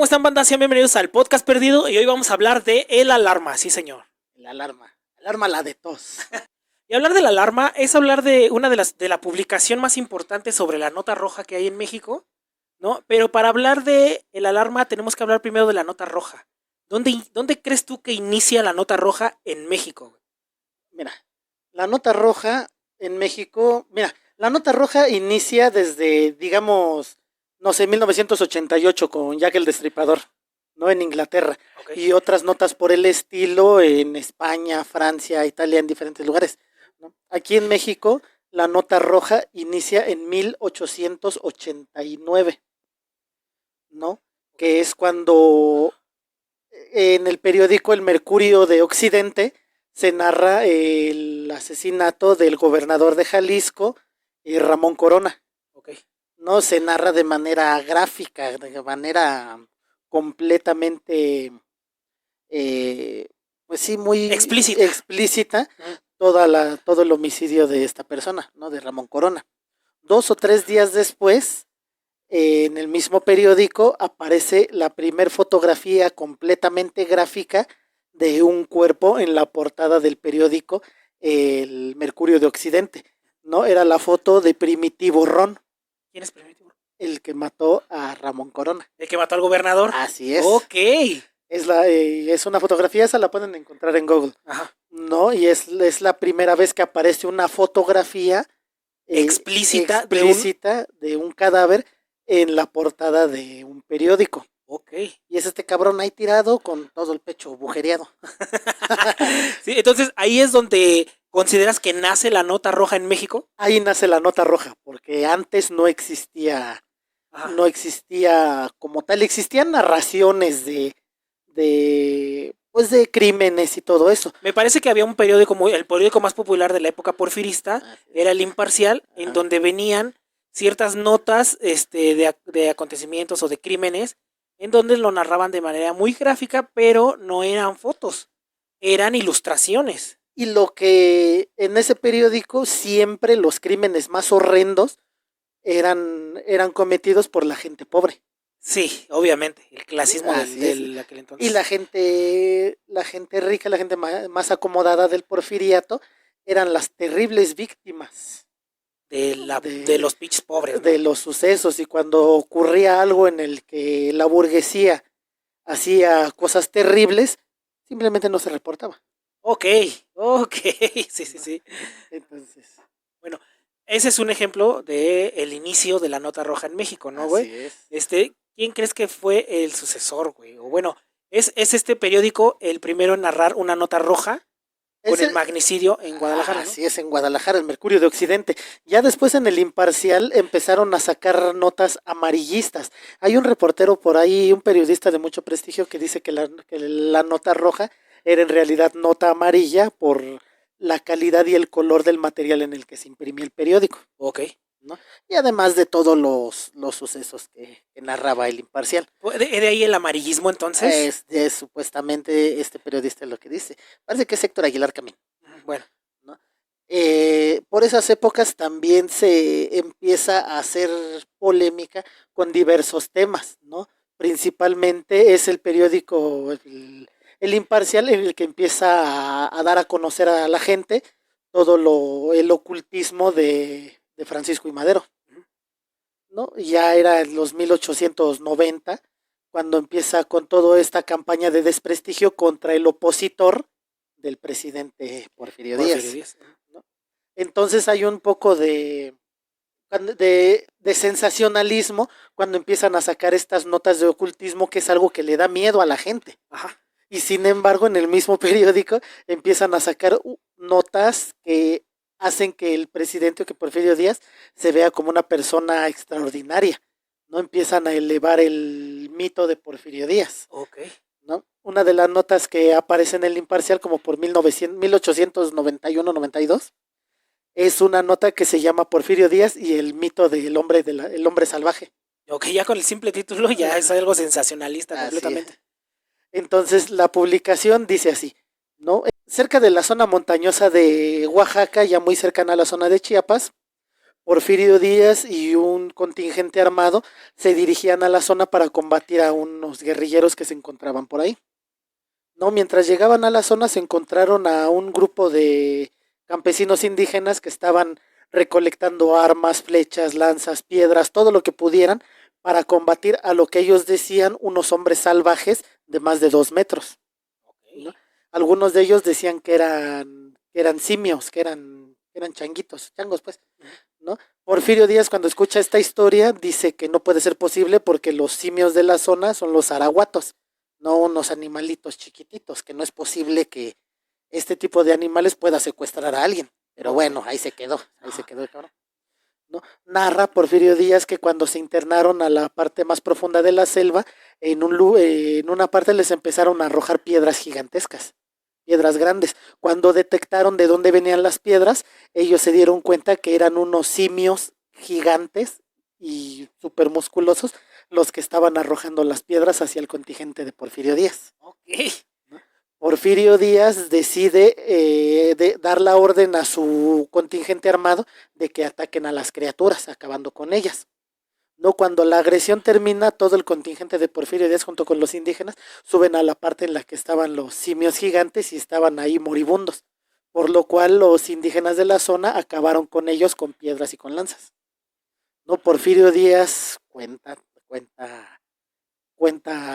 ¿Cómo están, banda? Sean bienvenidos al podcast perdido y hoy vamos a hablar de el alarma, sí señor. La alarma la de tos. Y hablar de la alarma es hablar de una de la publicación más importante sobre la nota roja que hay en México, ¿no? Pero para hablar de el alarma tenemos que hablar primero de la nota roja. ¿Dónde crees tú que inicia la nota roja en México? Mira, la nota roja en México, la nota roja inicia desde, digamos, no sé, 1988 con Jack el Destripador, ¿no? En Inglaterra. Okay. Y otras notas por el estilo en España, Francia, Italia, en diferentes lugares, ¿no? Aquí en México, la nota roja inicia en 1889, ¿no? Que es cuando en el periódico El Mercurio de Occidente se narra el asesinato del gobernador de Jalisco, Ramón Corona. Okay. No se narra de manera gráfica, de manera completamente, pues sí, muy explícita todo el homicidio de esta persona, ¿no? De Ramón Corona. 2 o 3 días después, en el mismo periódico aparece la primer fotografía completamente gráfica de un cuerpo en la portada del periódico El Mercurio de Occidente, ¿no? Era la foto de Primitivo Ron. ¿Quién es Primitivo? El que mató a Ramón Corona. ¿El que mató al gobernador? Así es. Ok. Es una fotografía, esa la pueden encontrar en Google. Ajá. ¿No? Y es la primera vez que aparece una fotografía explícita de un cadáver en la portada de un periódico. Ok. Y es este cabrón ahí tirado con todo el pecho agujereado. Sí, entonces ahí es donde consideras que nace la nota roja en México. Ahí nace la nota roja, porque antes no existía, no existía como tal, existían narraciones de crímenes y todo eso. Me parece que había un periódico, el periódico más popular de la época porfirista, era El Imparcial, en donde venían ciertas notas de acontecimientos o de crímenes, en donde lo narraban de manera muy gráfica, pero no eran fotos, eran ilustraciones. Y lo que en ese periódico siempre los crímenes más horrendos eran cometidos por la gente pobre. Sí, obviamente, el clasismo de aquel entonces. Y la gente rica, la gente más acomodada del porfiriato, eran las terribles víctimas de los pinches pobres, ¿no? De los sucesos. Y cuando ocurría algo en el que la burguesía hacía cosas terribles, simplemente no se reportaba. Ok, sí. Entonces, bueno, ese es un ejemplo del inicio de la nota roja en México, ¿no, güey? ¿Quién crees que fue el sucesor, güey? O bueno, ¿es este periódico el primero en narrar una nota roja con el magnicidio en Guadalajara? Así es, en Guadalajara, el Mercurio de Occidente. Ya después en el Imparcial empezaron a sacar notas amarillistas. Hay un reportero por ahí, un periodista de mucho prestigio, que dice que la nota roja era en realidad nota amarilla por la calidad y el color del material en el que se imprimía el periódico. Ok. ¿No? Y además de todos los sucesos que narraba el Imparcial. ¿De ahí el amarillismo entonces? Es supuestamente este periodista lo que dice. Parece que es Héctor Aguilar Camín. Bueno. ¿No? Por esas épocas también se empieza a hacer polémica con diversos temas, ¿no? Principalmente es el periódico el Imparcial en el que empieza a dar a conocer a la gente todo el ocultismo de Francisco y Madero, ¿no? Ya era en los 1890 cuando empieza con toda esta campaña de desprestigio contra el opositor del presidente Porfirio Díaz, ¿no? Entonces hay un poco de sensacionalismo cuando empiezan a sacar estas notas de ocultismo, que es algo que le da miedo a la gente. Ajá. Y sin embargo, en el mismo periódico empiezan a sacar notas que hacen que el presidente, que Porfirio Díaz, se vea como una persona extraordinaria, ¿no? Empiezan a elevar el mito de Porfirio Díaz. Okay. ¿No? Una de las notas que aparece en el Imparcial como por 1891-92 es una nota que se llama Porfirio Díaz y el mito del hombre el hombre salvaje. Ok, ya con el simple título ya es algo sensacionalista completamente. Entonces la publicación dice así, ¿no? Cerca de la zona montañosa de Oaxaca, ya muy cercana a la zona de Chiapas, Porfirio Díaz y un contingente armado se dirigían a la zona para combatir a unos guerrilleros que se encontraban por ahí. No, mientras llegaban a la zona se encontraron a un grupo de campesinos indígenas que estaban recolectando armas, flechas, lanzas, piedras, todo lo que pudieran para combatir a lo que ellos decían unos hombres salvajes de más de 2 metros. ¿No? Algunos de ellos decían que eran simios, que eran changuitos, changos pues, ¿no? Porfirio Díaz cuando escucha esta historia dice que no puede ser posible porque los simios de la zona son los arahuatos, no unos animalitos chiquititos, que no es posible que este tipo de animales pueda secuestrar a alguien. Pero bueno, ahí se quedó el cabrón. ¿No? Narra Porfirio Díaz que cuando se internaron a la parte más profunda de la selva, en una parte les empezaron a arrojar piedras gigantescas, piedras grandes. Cuando detectaron de dónde venían las piedras, ellos se dieron cuenta que eran unos simios gigantes y súper musculosos los que estaban arrojando las piedras hacia el contingente de Porfirio Díaz. Ok. Porfirio Díaz decide dar la orden a su contingente armado de que ataquen a las criaturas, acabando con ellas. No, cuando la agresión termina, todo el contingente de Porfirio Díaz junto con los indígenas suben a la parte en la que estaban los simios gigantes y estaban ahí moribundos, por lo cual los indígenas de la zona acabaron con ellos con piedras y con lanzas. No, Porfirio Díaz cuenta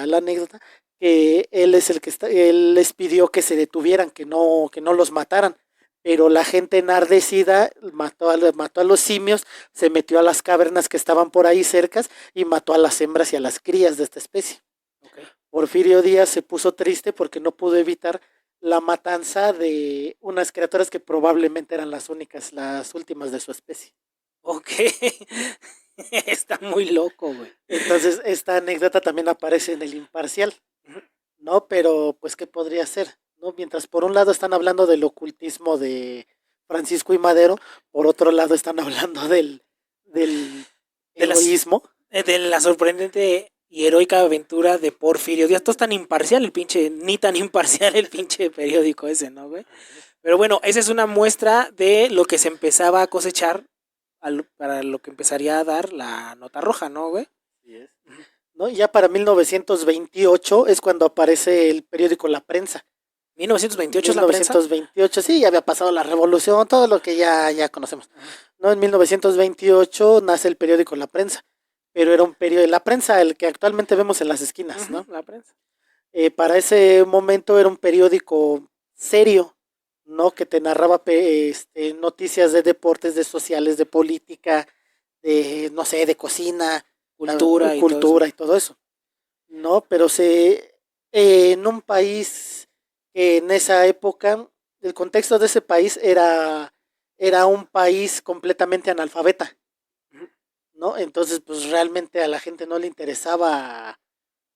la anécdota que él es el que él les pidió que se detuvieran, que no los mataran, pero la gente enardecida mató a los simios, se metió a las cavernas que estaban por ahí cercas y mató a las hembras y a las crías de esta especie. Okay. Porfirio Díaz se puso triste porque no pudo evitar la matanza de unas criaturas que probablemente eran las últimas de su especie. Ok. Está muy loco, güey. Entonces, esta anécdota también aparece en El Imparcial, ¿no? Pero, pues, ¿qué podría ser? ¿No? Mientras por un lado están hablando del ocultismo de Francisco I. Madero, por otro lado están hablando del heroísmo. De la sorprendente y heroica aventura de Porfirio Díaz. Esto es tan imparcial el pinche, ni tan imparcial el pinche periódico ese, ¿no, güey? Pero bueno, esa es una muestra de lo que se empezaba a cosechar para lo que empezaría a dar la nota roja, ¿no, güey? Sí es. ¿No? Ya para 1928 es cuando aparece el periódico La Prensa. 1928 es la prensa. 1928, sí, ya había pasado la revolución, todo lo que ya conocemos. ¿No? En 1928 nace el periódico La Prensa, pero era un periódico, La Prensa, el que actualmente vemos en las esquinas, ¿no? La Prensa. Para ese momento era un periódico serio, ¿no? Que te narraba noticias de deportes, de sociales, de política, de, no sé, de cocina, cultura y todo eso. ¿No? Pero en un país que en esa época, el contexto de ese país era un país completamente analfabeta, ¿no? Entonces, pues realmente a la gente no le interesaba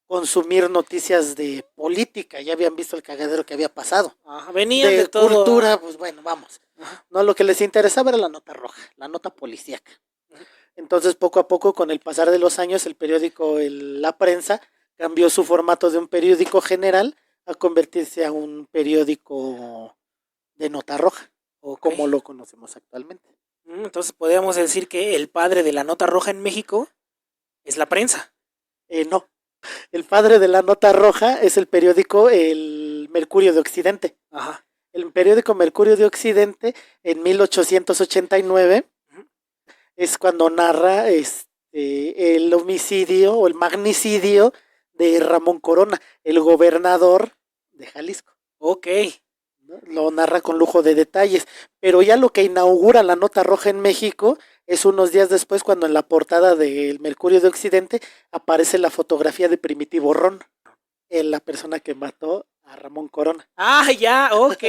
consumir noticias de política, ya habían visto el cagadero que había pasado. Ajá, venían de todo. Cultura, pues bueno, vamos. Ajá. No, lo que les interesaba era la nota roja, la nota policíaca. Ajá. Entonces, poco a poco, con el pasar de los años, el periódico La Prensa cambió su formato de un periódico general a convertirse a un periódico de nota roja, o como lo conocemos actualmente. Entonces, podríamos decir que el padre de la nota roja en México es La Prensa. No. El padre de la nota roja es el periódico El Mercurio de Occidente. Ajá. El periódico Mercurio de Occidente, en 1889, es cuando narra el homicidio o el magnicidio de Ramón Corona, el gobernador de Jalisco. Ok. ¿No? Lo narra con lujo de detalles, pero ya lo que inaugura la nota roja en México es unos días después, cuando en la portada del Mercurio de Occidente aparece la fotografía de Primitivo Ron, la persona que mató a Ramón Corona. Ah, ya, ok.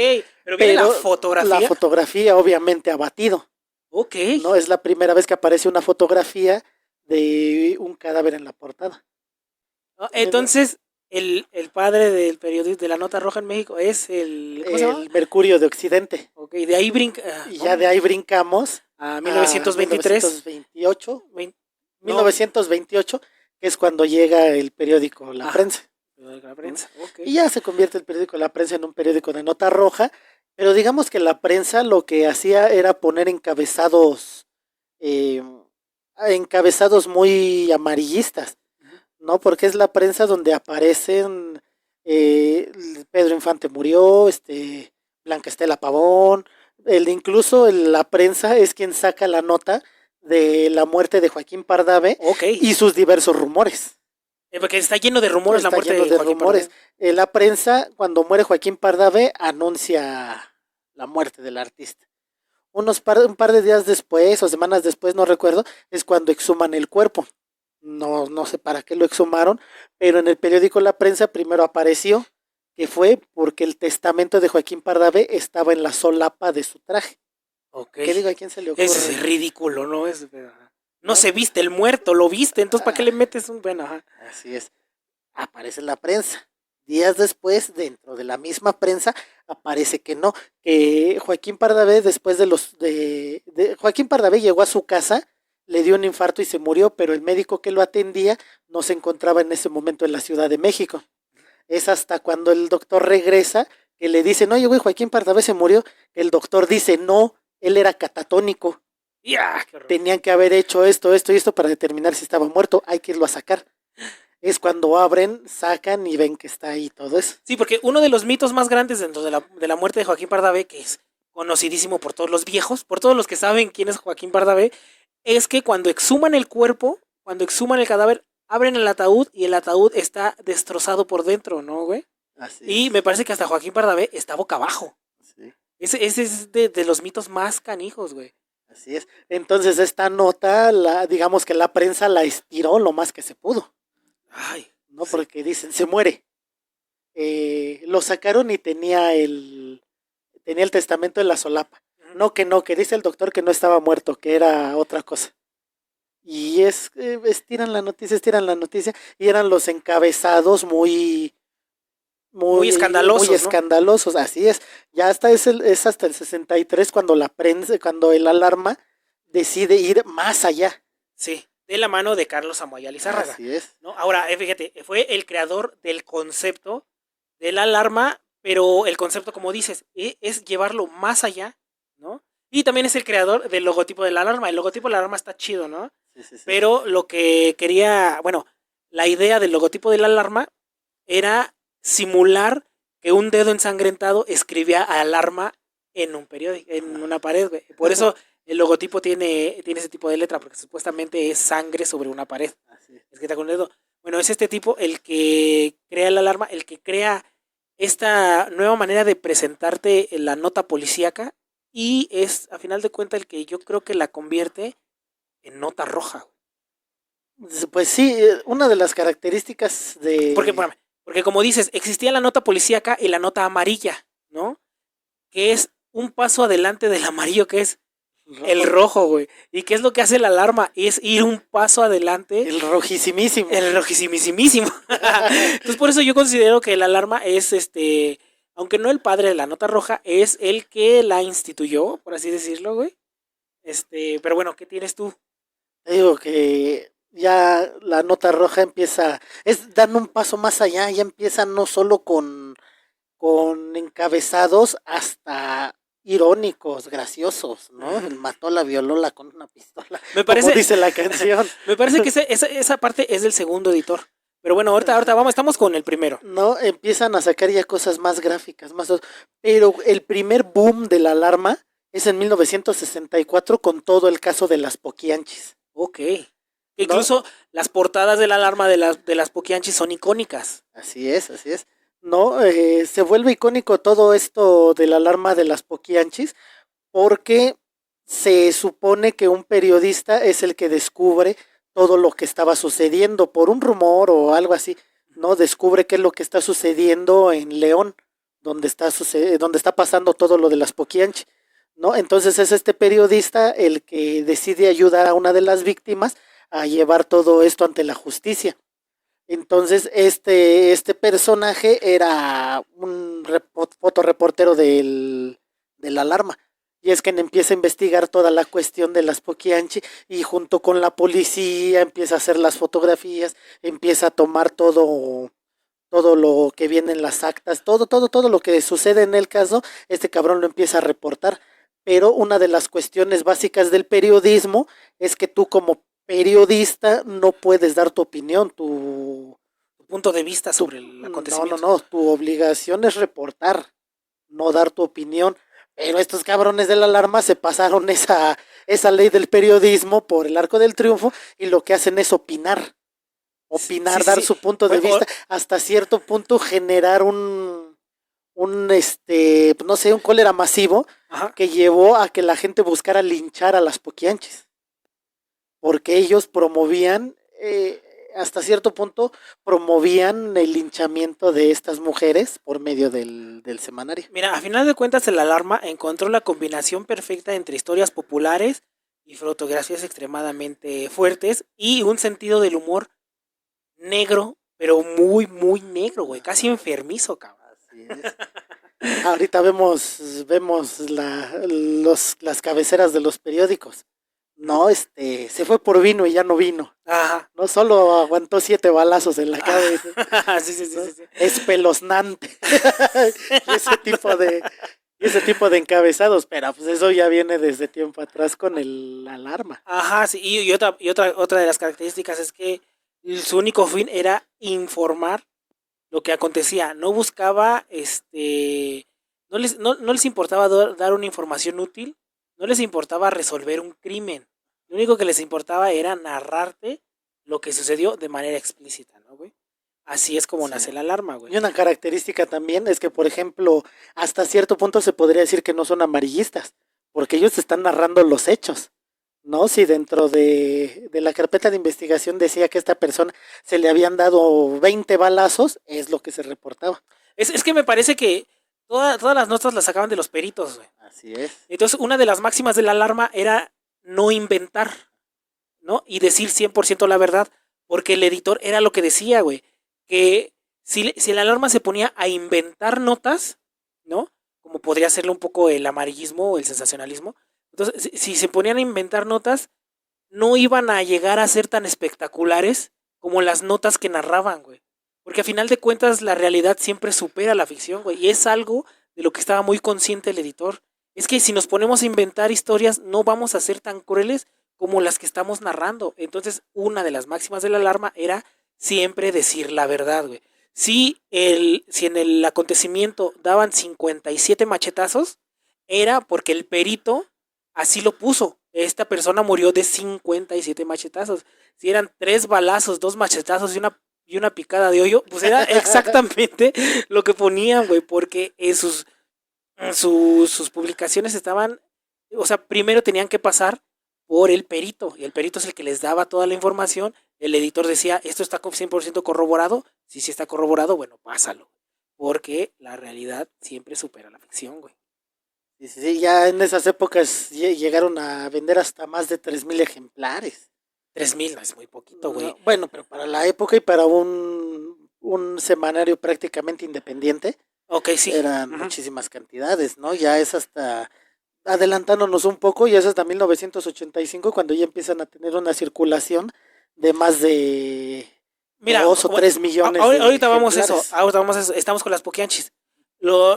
Pero la fotografía. La fotografía, obviamente, abatido. Ok. No es la primera vez que aparece una fotografía de un cadáver en la portada. Entonces, el padre del periódico de la nota roja en México es el Mercurio de Occidente. Ok, de ahí y ya de ahí brincamos a 1923. 1928, que es cuando llega el periódico La Prensa. La Prensa. Okay. Y ya se convierte el periódico La Prensa en un periódico de nota roja, pero digamos que La Prensa lo que hacía era poner encabezados eh, encabezados muy amarillistas, ¿no? Porque es la prensa donde aparecen Pedro Infante murió, Blanca Estela Pavón, incluso la prensa es quien saca la nota de la muerte de Joaquín Pardavé Ok. y sus diversos rumores. Porque está lleno de rumores la Está muerte lleno de de Joaquín rumores. Pardavé. La prensa, cuando muere Joaquín Pardavé, anuncia la muerte del artista. Un par de días después o semanas después, no recuerdo, es cuando exhuman el cuerpo. No sé para qué lo exhumaron, pero en el periódico La Prensa primero apareció que fue porque el testamento de Joaquín Pardavé estaba en la solapa de su traje. Ok. ¿Qué digo? ¿A quién se le ocurre? Ese es ridículo, ¿no? No ¿No? se viste el muerto, lo viste, entonces ¿para qué le metes un bueno? Ajá. Así es. Aparece en la prensa. Días después, dentro de la misma prensa, aparece que no, que Joaquín Pardavé, después de Joaquín Pardavé llegó a su casa, le dio un infarto y se murió, pero el médico que lo atendía no se encontraba en ese momento en la Ciudad de México. Es hasta cuando el doctor regresa que le dicen, oye, güey, Joaquín Pardavé se murió. El doctor dice, no, él era catatónico. Ya, qué horror. Tenían que haber hecho esto, esto y esto para determinar si estaba muerto. Hay que irlo a sacar. Es cuando abren, sacan y ven que está ahí todo eso. Sí, porque uno de los mitos más grandes dentro de la muerte de Joaquín Pardavé, que es conocidísimo por todos los viejos, por todos los que saben quién es Joaquín Pardavé, es que cuando exhuman el cuerpo, cuando exhuman el cadáver, abren el ataúd y el ataúd está destrozado por dentro, ¿no, güey? Así Y es. me parece que hasta Joaquín Pardavé está boca abajo. Sí. Ese es de los mitos más canijos, güey. Así es. Entonces esta nota, digamos que la prensa la estiró lo más que se pudo. Ay, ¿No? sí. Porque dicen, se muere. Lo sacaron y tenía el testamento en la solapa. No, que dice el doctor que no estaba muerto, que era otra cosa. Y estiran la noticia, y eran los encabezados Muy escandalosos, muy ¿no? escandalosos, así es. Ya hasta es hasta el 63 cuando la prensa, cuando el Alarma decide ir más allá. Sí, de la mano de Carlos Amoyal Lizárraga. Así es. ¿No? Ahora, fíjate, fue el creador del concepto de la alarma, pero el concepto, como dices, es llevarlo más allá, ¿no? Y también es el creador del logotipo de la alarma. El logotipo de la alarma está chido, ¿no? Sí. Pero lo que quería, bueno, la idea del logotipo de la alarma era simular que un dedo ensangrentado escribía alarma en un periódico, en una pared, güey. Por eso el logotipo tiene ese tipo de letra, porque supuestamente es sangre sobre una pared. Escrita con el dedo. Bueno, es este tipo el que crea la alarma, el que crea esta nueva manera de presentarte la nota policíaca y es, a final de cuentas, el que yo creo que la convierte en nota roja. Pues sí, una de las características de... Porque como dices, existía la nota policíaca y la nota amarilla, ¿no? Que es un paso adelante del amarillo, que es el rojo, güey. ¿Y qué es lo que hace la alarma? Es ir un paso adelante. El rojisimísimo. El rojisimísimo. Entonces por eso yo considero que la alarma es aunque no el padre de la nota roja, es el que la instituyó, por así decirlo, güey. Pero bueno, ¿qué tienes tú? Digo que ya la nota roja dan un paso más allá, ya empiezan no solo con encabezados hasta irónicos, graciosos, ¿no? El mató la violóla con una pistola, me parece, como dice la canción. Me parece que esa parte es del segundo editor. Pero bueno, ahorita estamos con el primero. No, empiezan a sacar ya cosas más gráficas, pero el primer boom de la alarma es en 1964 con todo el caso de las Poquianchis. Ok. Incluso las portadas de la alarma de las Poquianchis son icónicas. Así es. No, se vuelve icónico todo esto de la alarma de las Poquianchis porque se supone que un periodista es el que descubre todo lo que estaba sucediendo por un rumor o algo así, ¿no? Descubre qué es lo que está sucediendo en León, donde está pasando todo lo de las Poquianchi, ¿no? Entonces es este periodista el que decide ayudar a una de las víctimas a llevar todo esto ante la justicia. Entonces este personaje era un fotoreportero de la alarma. Y es que empieza a investigar toda la cuestión de las Poquianchi y junto con la policía empieza a hacer las fotografías, empieza a tomar todo lo que viene en las actas, todo lo que sucede en el caso, este cabrón lo empieza a reportar. pero una de las cuestiones básicas del periodismo es que tú como periodista no puedes dar tu opinión, Tu punto de vista sobre el acontecimiento. no, tu obligación es reportar, no dar tu opinión. Pero estos cabrones de la alarma se pasaron esa ley del periodismo por el arco del triunfo y lo que hacen es opinar, dar su punto de vista, hasta cierto punto generar un no sé, un cólera masivo. Ajá. Que llevó a que la gente buscara linchar a las poquianchis, porque ellos promovían, hasta cierto punto, promovían el linchamiento de estas mujeres por medio del semanario. Mira, a final de cuentas el Alarma encontró la combinación perfecta entre historias populares y fotografías extremadamente fuertes y un sentido del humor negro, pero muy, muy negro, güey, casi enfermizo, cabrón. Así es. Ahorita vemos las cabeceras de los periódicos. No, se fue por vino y ya no vino. Ajá. No solo aguantó 7 balazos en la cabeza. Sí. Espeluznante. ese tipo de encabezados, pero pues eso ya viene desde tiempo atrás con el Alarma. Ajá, sí, y otra de las características es que su único fin era informar lo que acontecía. No buscaba, no les importaba dar una información útil, no les importaba resolver un crimen. Lo único que les importaba era narrarte lo que sucedió de manera explícita, ¿no, güey? Así es como nace el Alarma, güey. Y una característica también es que, por ejemplo, hasta cierto punto se podría decir que no son amarillistas, porque ellos están narrando los hechos, ¿no? Si dentro de la carpeta de investigación decía que a esta persona se le habían dado 20 balazos, es lo que se reportaba. Es que me parece que todas las notas las sacaban de los peritos, güey. Así es. Entonces, una de las máximas del Alarma era no inventar, ¿no? Y decir 100% la verdad, porque el editor era lo que decía, güey, que si el Alarma se ponía a inventar notas, ¿no? Como podría serlo un poco el amarillismo o el sensacionalismo. Entonces, si se ponían a inventar notas, no iban a llegar a ser tan espectaculares como las notas que narraban, güey. Porque a final de cuentas la realidad siempre supera la ficción, güey. Y es algo de lo que estaba muy consciente el editor. Es que si nos ponemos a inventar historias, no vamos a ser tan crueles como las que estamos narrando. Entonces, una de las máximas del Alarma era siempre decir la verdad, güey. Si en el acontecimiento daban 57 machetazos, era porque el perito así lo puso. Esta persona murió de 57 machetazos. Si eran 3 balazos, 2 machetazos y una picada de hoyo, pues era exactamente lo que ponían, güey, porque sus publicaciones estaban, o sea, primero tenían que pasar por el perito, y el perito es el que les daba toda la información. El editor decía, esto está 100% corroborado. Si sí está corroborado, bueno, pásalo, porque la realidad siempre supera la ficción, güey. Sí, ya en esas épocas llegaron a vender hasta más de 3,000 ejemplares. 3,000 no es muy poquito, güey. No, bueno, pero para la época y para un semanario prácticamente independiente, okay, sí, eran muchísimas cantidades, ¿no? Ya es hasta, adelantándonos un poco, ya es hasta 1985 cuando ya empiezan a tener una circulación de más de 2 o 3 millones. Ahorita vamos a eso, estamos con las poquianchis.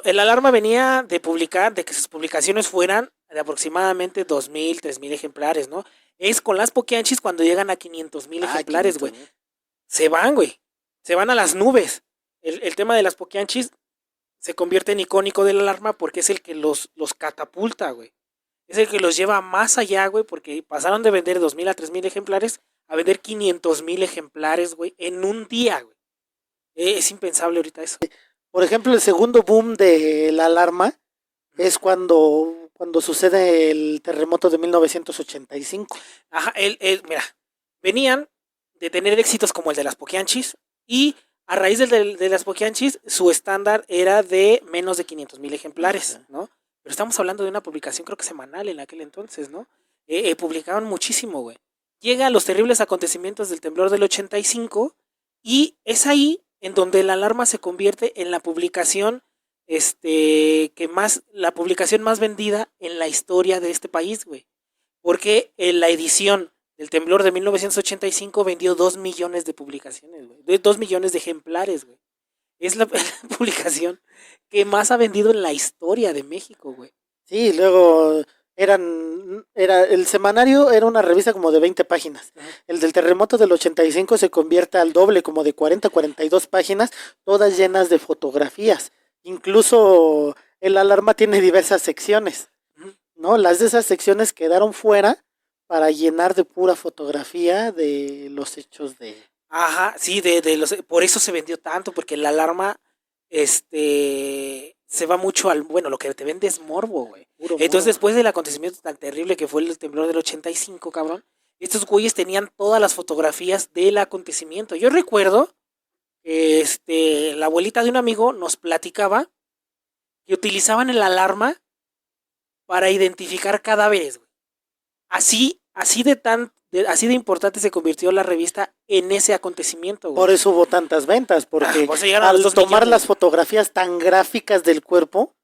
El Alarma venía de publicar, de que sus publicaciones fueran de aproximadamente 2,000, 3,000 ejemplares, ¿no? Es con las poquianchis cuando llegan a 500,000 ejemplares, güey. Se van, güey. Se van a las nubes. El tema de las poquianchis se convierte en icónico del Alarma porque es el que los catapulta, güey. Es el que los lleva más allá, güey, porque pasaron de vender 2,000 a 3,000 ejemplares a vender 500,000 ejemplares, güey, en un día, güey. Es impensable ahorita eso. Por ejemplo, el segundo boom de la Alarma es cuando sucede el terremoto de 1985. Ajá, mira, venían de tener éxitos como el de las poquianchis y a raíz de las poquianchis su estándar era de menos de 500,000 ejemplares, ¿no? Pero estamos hablando de una publicación creo que semanal en aquel entonces, ¿no? Publicaban muchísimo, güey. Llega a los terribles acontecimientos del temblor del 85 y es ahí en donde la Alarma se convierte en la publicación la publicación más vendida en la historia de este país, güey. Porque en la edición del temblor de 1985 vendió 2 millones de publicaciones, güey. 2 millones de ejemplares, güey. Es la publicación que más ha vendido en la historia de México, güey. Sí, luego el semanario era una revista como de 20 páginas. El del terremoto del 85 se convierte al doble, como de 42 páginas, todas llenas de fotografías. Incluso el Alarma tiene diversas secciones, ¿no? Las de esas secciones quedaron fuera para llenar de pura fotografía de los hechos de... Ajá, sí, por eso se vendió tanto, porque la alarma, se va mucho bueno, lo que te vende es morbo, güey. Entonces, después del acontecimiento tan terrible que fue el temblor del 85, cabrón, estos güeyes tenían todas las fotografías del acontecimiento. Yo recuerdo que, la abuelita de un amigo nos platicaba que utilizaban el alarma para identificar cadáveres, güey. Así de importante se convirtió la revista en ese acontecimiento, güey. Por eso hubo tantas ventas, porque por eso llegaron a al los 2 tomar millones. las fotografías tan gráficas del cuerpo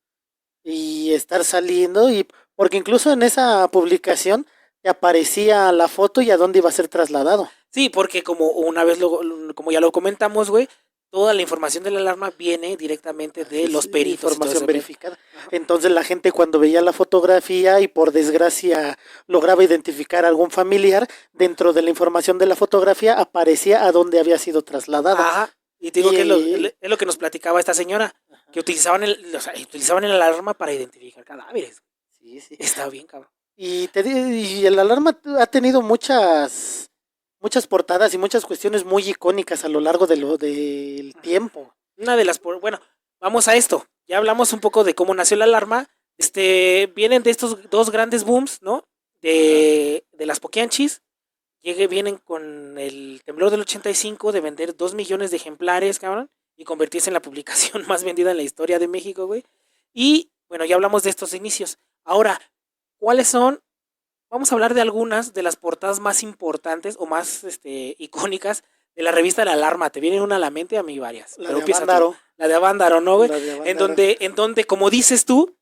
y estar saliendo, y porque incluso en esa publicación te aparecía la foto y a dónde iba a ser trasladado. Sí, porque como una vez como ya lo comentamos, güey, toda la información de la alarma viene directamente de los peritos. Información verificada. Entonces la gente cuando veía la fotografía y por desgracia lograba identificar a algún familiar, dentro de la información de la fotografía aparecía a dónde había sido trasladado. Ajá. Y te digo que es lo que nos platicaba esta señora, que utilizaban el alarma para identificar cadáveres. Sí, sí. Está bien, cabrón. Y el alarma ha tenido muchas portadas y muchas cuestiones muy icónicas a lo largo del tiempo. Una de las, bueno, vamos a esto. Ya hablamos un poco de cómo nació la alarma. Vienen de estos dos grandes booms, ¿no? De las Poquianchis. Vienen con el temblor del 85 de vender 2 millones de ejemplares, cabrón, y convertirse en la publicación más vendida en la historia de México, güey. Y, bueno, ya hablamos de estos inicios. Ahora, ¿cuáles son? Vamos a hablar de algunas de las portadas más importantes o más icónicas de la revista La Alarma. ¿Te vienen una a la mente? A mí varias. La de Avándaro. La de Avándaro, ¿no, güey? En donde, como dices tú,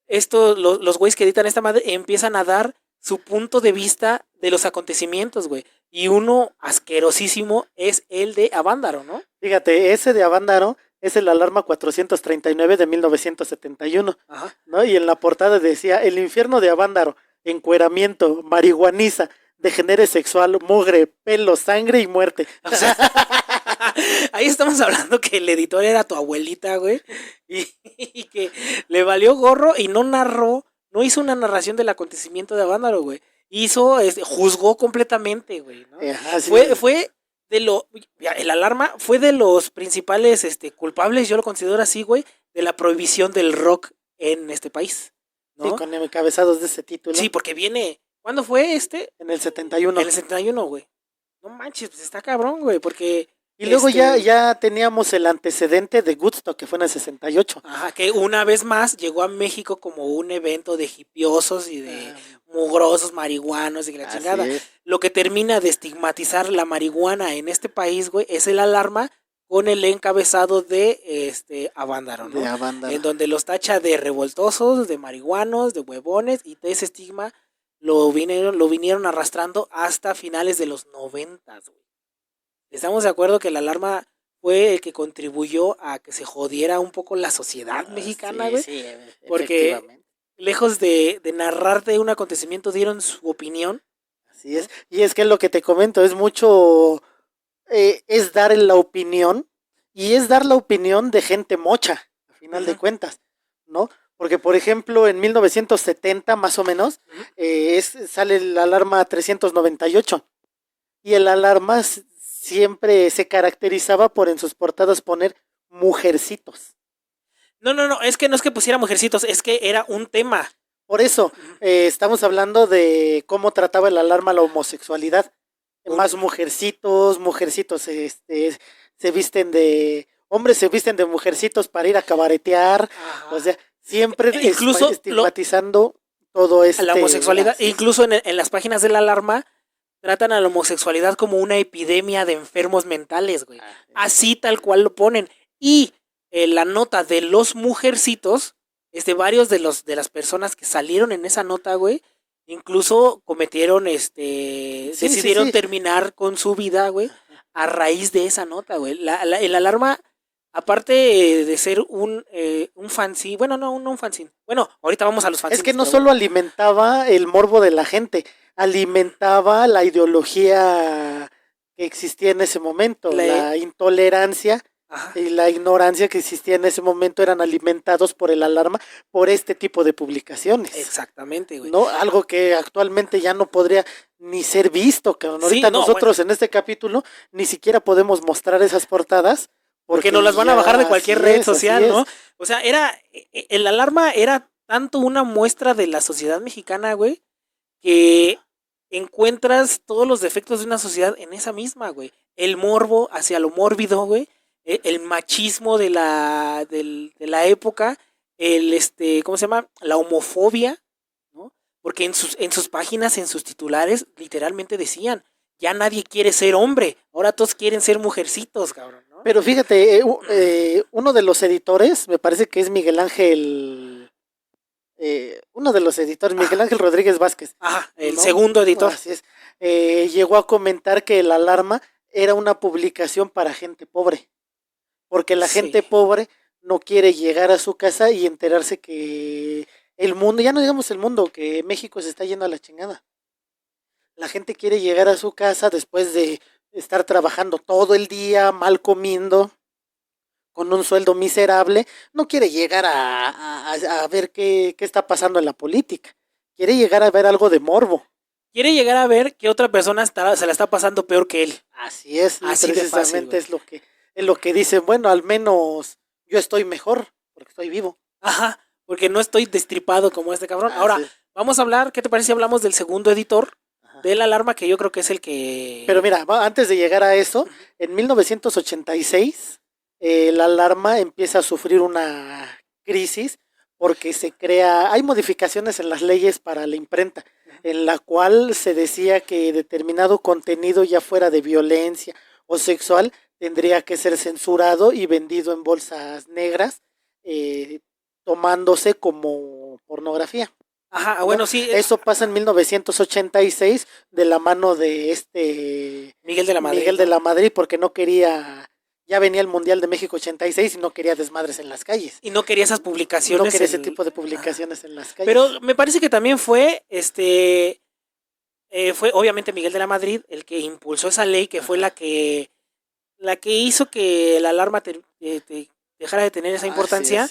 los güeyes que editan esta madre empiezan a dar su punto de vista de los acontecimientos, güey. Y uno asquerosísimo es el de Avándaro, ¿no? Fíjate, ese de Avándaro es el Alarma 439 de 1971. Ajá. ¿No? Y en la portada decía, el infierno de Avándaro, encueramiento, marihuaniza, degenere sexual, mugre, pelo, sangre y muerte. O sea, ahí estamos hablando que el editor era tu abuelita, güey, y que le valió gorro y no hizo una narración del acontecimiento de Avándaro, güey. Juzgó completamente, güey, ¿no? Fue el Alarma fue de los principales culpables, yo lo considero así, güey, de la prohibición del rock en este país, ¿no? Sí, con encabezados de ese título. Sí, porque ¿cuándo fue En el 71. En el 71, güey. No manches, pues está cabrón, güey, porque... Y luego ya teníamos el antecedente de Woodstock, que fue en el 68. Ajá, que una vez más llegó a México como un evento de hipiosos y de mugrosos marihuanos y que la chingada. Lo que termina de estigmatizar la marihuana en este país, güey, es el Alarma con el encabezado de Avándaro, ¿no? De Avándaro. En donde los tacha de revoltosos, de marihuanos, de huevones, y de ese estigma lo vinieron arrastrando hasta finales de los 90, güey. Estamos de acuerdo que la Alarma fue el que contribuyó a que se jodiera un poco la sociedad mexicana, güey. Sí, porque lejos de narrarte un acontecimiento, dieron su opinión. Así es. Y es que lo que te comento es mucho, es dar la opinión, y es dar la opinión de gente mocha, a final de cuentas, ¿no? Porque, por ejemplo, en 1970, más o menos, sale el Alarma 398. Y el Alarma siempre se caracterizaba por en sus portadas poner mujercitos. No, es que no es que pusiera mujercitos, es que era un tema. Por eso, estamos hablando de cómo trataba el Alarma la homosexualidad. Más mujercitos, se visten de... Hombres se visten de mujercitos para ir a cabaretear. Ajá. O sea, siempre incluso estigmatizando todo la homosexualidad. Incluso en las páginas del Alarma tratan a la homosexualidad como una epidemia de enfermos mentales, güey. Así tal cual lo ponen. Y la nota de los mujercitos, varios de las personas que salieron en esa nota, güey, incluso cometieron, decidieron terminar con su vida, güey, a raíz de esa nota, güey. El Alarma aparte de ser un fanzine, bueno, no un fanzine. Bueno, ahorita vamos a los fanzines. Es que no solo alimentaba el morbo de la gente, alimentaba la ideología que existía en ese momento, la intolerancia. Ajá. Y la ignorancia que existía en ese momento eran alimentados por el alarma, por este tipo de publicaciones. Exactamente, güey. ¿No? Algo que actualmente ya no podría ni ser visto, cabrón. Ahorita nosotros en este capítulo ni siquiera podemos mostrar esas portadas. Porque nos las van a bajar de cualquier red social, ¿no? O sea, el alarma era tanto una muestra de la sociedad mexicana, güey, que encuentras todos los defectos de una sociedad en esa misma, güey. El morbo hacia lo mórbido, güey. El machismo de la época, ¿cómo se llama? La homofobia, ¿no? Porque en sus páginas, en sus titulares, literalmente decían, ya nadie quiere ser hombre, ahora todos quieren ser mujercitos, cabrón, ¿no? Pero fíjate, uno de los editores, me parece que es Miguel Ángel, uno de los editores, Miguel Ángel Rodríguez Vázquez. Ajá, el segundo editor. Así es. Llegó a comentar que el alarma era una publicación para gente pobre. Porque la gente pobre no quiere llegar a su casa y enterarse que el mundo, ya no digamos el mundo, que México se está yendo a la chingada. La gente quiere llegar a su casa después de estar trabajando todo el día, mal comiendo, con un sueldo miserable. No quiere llegar a ver qué está pasando en la política. Quiere llegar a ver algo de morbo. Quiere llegar a ver que otra persona se la está pasando peor que él. Así es, así precisamente fácil, es lo que dicen, bueno, al menos yo estoy mejor, porque estoy vivo. Ajá, porque no estoy destripado como este cabrón. Ahora, vamos a hablar, ¿qué te parece si hablamos del segundo editor de la alarma, que yo creo que es el que... Pero mira, antes de llegar a eso, en 1986, la alarma empieza a sufrir una crisis porque hay modificaciones en las leyes para la imprenta, en la cual se decía que determinado contenido, ya fuera de violencia o sexual, tendría que ser censurado y vendido en bolsas negras, tomándose como pornografía. Ajá, bueno, sí. Eso pasa en 1986 de la mano de Miguel de la Madrid. Miguel de la Madrid, porque no quería, ya venía el Mundial de México 86 y no quería desmadres en las calles. Y no quería esas publicaciones. No quería ese tipo de publicaciones en las calles. Pero me parece que también fue fue obviamente Miguel de la Madrid el que impulsó esa ley, que fue la que hizo que la alarma dejara de tener esa importancia.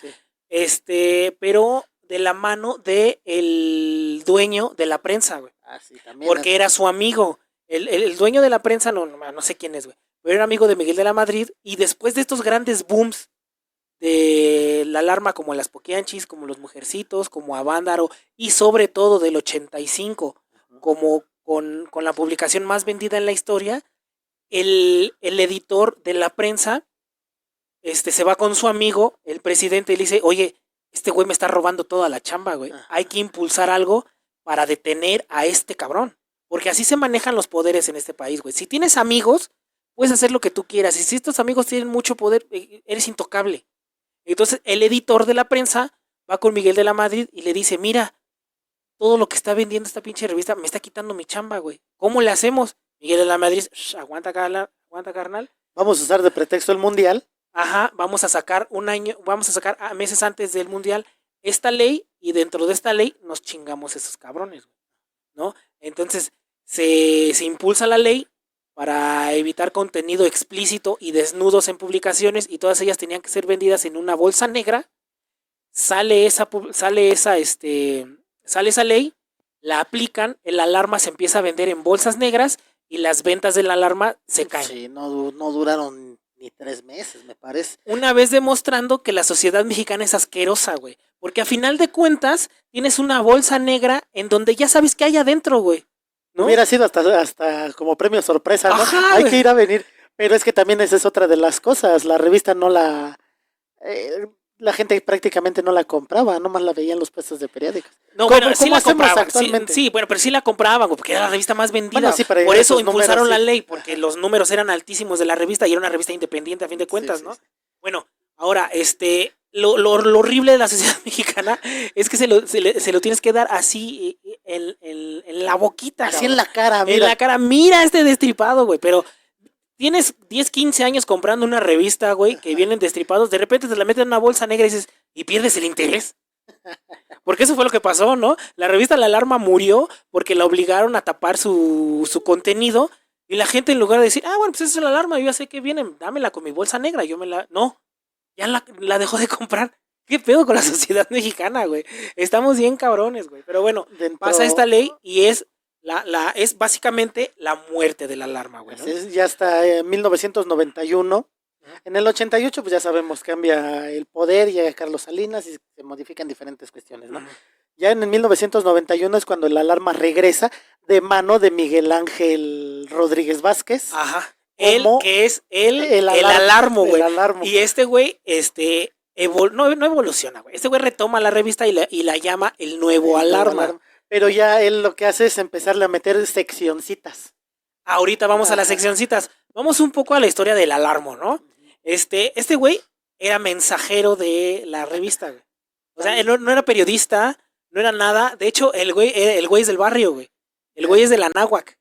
Pero de la mano de el dueño de la prensa, güey. Porque era su amigo. El dueño de la prensa, no sé quién es, güey. Pero era amigo de Miguel de la Madrid. Y después de estos grandes booms de la alarma, como las Poquianchis, como los Mujercitos, como Avándaro, y sobre todo del 85, como con la publicación más vendida en la historia, el editor de la prensa se va con su amigo, el presidente, y le dice, oye, este güey me está robando toda la chamba, güey. Hay que impulsar algo para detener a este cabrón. Porque así se manejan los poderes en este país, güey. Si tienes amigos, puedes hacer lo que tú quieras. Y si estos amigos tienen mucho poder, eres intocable. Entonces, el editor de la prensa va con Miguel de la Madrid y le dice, mira, todo lo que está vendiendo esta pinche revista me está quitando mi chamba, güey. ¿Cómo le hacemos? Miguel de la Madrid, aguanta, carnal. Vamos a usar de pretexto el Mundial. Ajá, vamos a sacar meses antes del Mundial esta ley, y dentro de esta ley nos chingamos esos cabrones, ¿no? Entonces se impulsa la ley para evitar contenido explícito y desnudos en publicaciones, y todas ellas tenían que ser vendidas en una bolsa negra. Sale esa ley, la aplican, el alarma se empieza a vender en bolsas negras y las ventas de la alarma se caen. Sí, no duraron ni 3 meses, me parece. Una vez demostrando que la sociedad mexicana es asquerosa, güey. Porque a final de cuentas, tienes una bolsa negra en donde ya sabes qué hay adentro, güey, ¿no? Hubiera sido hasta como premio sorpresa, ¿no? Ajá, hay que ir a venir. Pero es que también esa es otra de las cosas. La revista no la gente prácticamente no la compraba, nomás la veía en los puestos de periódicos. No, bueno, sí la compraban. Sí, bueno, pero sí la compraban, porque era la revista más vendida. Bueno, sí, por eso impulsaron la ley, porque los números eran altísimos de la revista y era una revista independiente a fin de cuentas, ¿no? Sí. Bueno, ahora, lo horrible de la sociedad mexicana es que se lo tienes que dar así en la boquita. Así, cabrón. En la cara, mira. En la cara, mira este destripado, güey, pero tienes 10, 15 años comprando una revista, güey, que vienen destripados, de repente te la meten en una bolsa negra y dices, ¿y pierdes el interés? Porque eso fue lo que pasó, ¿no? La revista La Alarma murió porque la obligaron a tapar su contenido y la gente en lugar de decir, bueno, pues esa es La Alarma, yo ya sé que vienen, dámela con mi bolsa negra, yo me la... No, ya la dejó de comprar. ¿Qué pedo con la sociedad mexicana, güey? Estamos bien cabrones, güey. Pero bueno, pasa esta ley y es es básicamente la muerte de La Alarma, güey, ¿no? Ya hasta 1991. En el 88, pues ya sabemos, cambia el poder, llega Carlos Salinas y se modifican diferentes cuestiones, ¿no? Ya en el 1991 es cuando La Alarma regresa de mano de Miguel Ángel Rodríguez Vázquez. Ajá. Él, que es el Alarmo, güey. Y este güey, no evoluciona, güey. Este güey retoma la revista y la llama el Nuevo Alarma. Pero ya él lo que hace es empezarle a meter seccioncitas. Ahorita vamos a las seccioncitas. Vamos un poco a la historia del Alarmo, ¿no? Este güey era mensajero de la revista, güey. O sea, él no era periodista, no era nada. De hecho, el güey es del barrio, güey. El güey es de la Náhuac.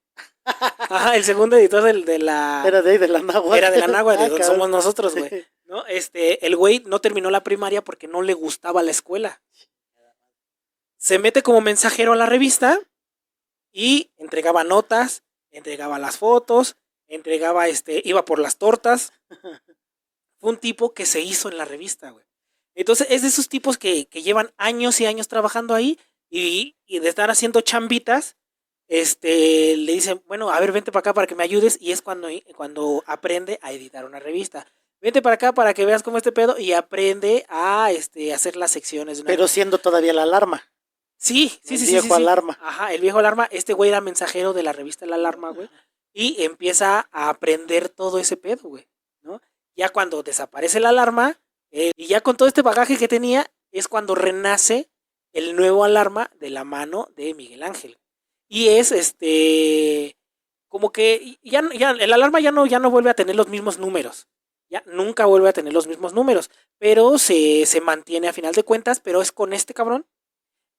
Ajá, el segundo editor de la... Era de la Náhuac. Era de la Náhuac, de donde somos nosotros, güey. ¿No? El güey no terminó la primaria porque no le gustaba la escuela. Se mete como mensajero a la revista y entregaba notas, entregaba las fotos, iba por las tortas. Fue un tipo que se hizo en la revista, güey. Entonces es de esos tipos que llevan años y años trabajando ahí y de estar haciendo chambitas, le dicen, bueno, a ver, vente para acá para que me ayudes, y es cuando aprende a editar una revista. Vente para acá para que veas cómo pedo, y aprende a hacer las secciones. Pero siendo todavía La Alarma. Sí. El viejo Alarma. Ajá, el viejo Alarma. Este güey era mensajero de la revista La Alarma, güey. Y empieza a aprender todo ese pedo, güey, ¿no? Ya cuando desaparece La Alarma, y ya con todo este bagaje que tenía, es cuando renace el Nuevo Alarma de la mano de Miguel Ángel. Y es como que ya el Alarma ya no vuelve a tener los mismos números. Ya nunca vuelve a tener los mismos números. Pero se mantiene a final de cuentas. Pero es con este cabrón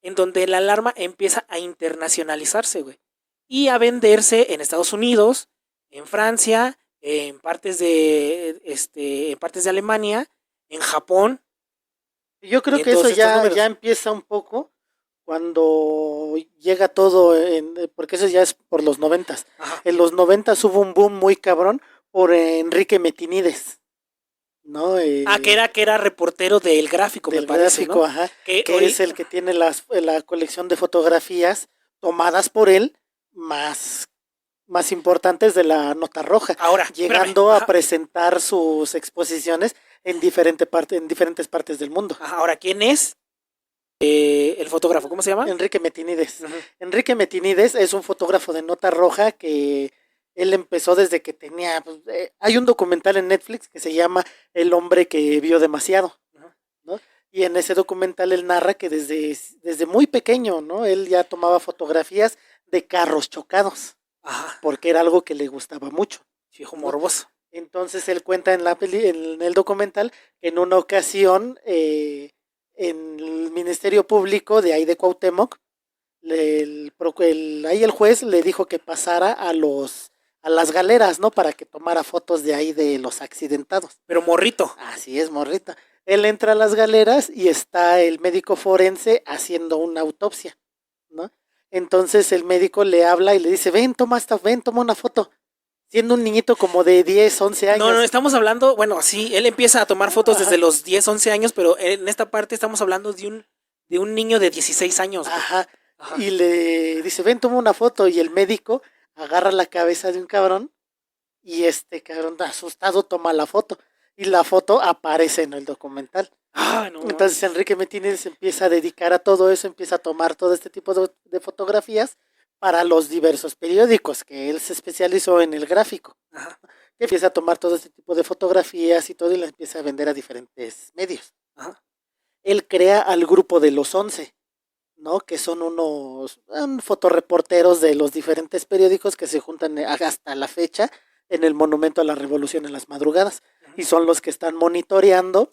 en donde el Alarma empieza a internacionalizarse, güey. Y a venderse en Estados Unidos, en Francia, en partes de Alemania, en Japón. Yo creo que eso ya empieza un poco cuando llega todo, porque eso ya es por los 90s. Ajá. En los 90s hubo un boom muy cabrón por Enrique Metinides, ¿no? Que era reportero del Gráfico, me parece, Gráfico, ¿no? Ajá, que es el que tiene la colección de fotografías tomadas por él, más importantes de la Nota Roja. Ahora, llegando a presentar sus exposiciones en diferentes partes del mundo. Ajá, ahora, ¿quién es el fotógrafo? ¿Cómo se llama? Enrique Metinides. Uh-huh. Enrique Metinides es un fotógrafo de Nota Roja que él empezó desde que tenía... hay un documental en Netflix que se llama El hombre que vio demasiado, ¿no? Y en ese documental él narra que desde muy pequeño, ¿no? Él ya tomaba fotografías de carros chocados. Ajá. Porque era algo que le gustaba mucho. Hijo morboso. Entonces él cuenta en el documental que en una ocasión en el Ministerio Público de ahí de Cuauhtémoc, ahí el juez le dijo que pasara a las galeras, ¿no? Para que tomara fotos de ahí de los accidentados. Pero morrito. Así es, morrito. Él entra a las galeras y está el médico forense haciendo una autopsia, ¿no? Entonces el médico le habla y le dice, ven, toma una foto. Siendo un niñito como de 10, 11 años. No, estamos hablando, bueno, sí, él empieza a tomar fotos desde los 10, 11 años, pero en esta parte estamos hablando de un niño de 16 años. Ajá. Y le dice, ven, toma una foto. Y el médico agarra la cabeza de un cabrón y este cabrón asustado toma la foto. Y la foto aparece en el documental. No. Entonces Enrique Metinides se empieza a dedicar a todo eso, empieza a tomar todo este tipo de fotografías para los diversos periódicos, que él se especializó en el Gráfico. Ajá. Que empieza a tomar todo este tipo de fotografías y todo y las empieza a vender a diferentes medios. Ajá. Él crea al grupo de los 11, ¿no? Que son unos fotoreporteros de los diferentes periódicos que se juntan hasta la fecha en el Monumento a la Revolución en las madrugadas. Ajá. Y son los que están monitoreando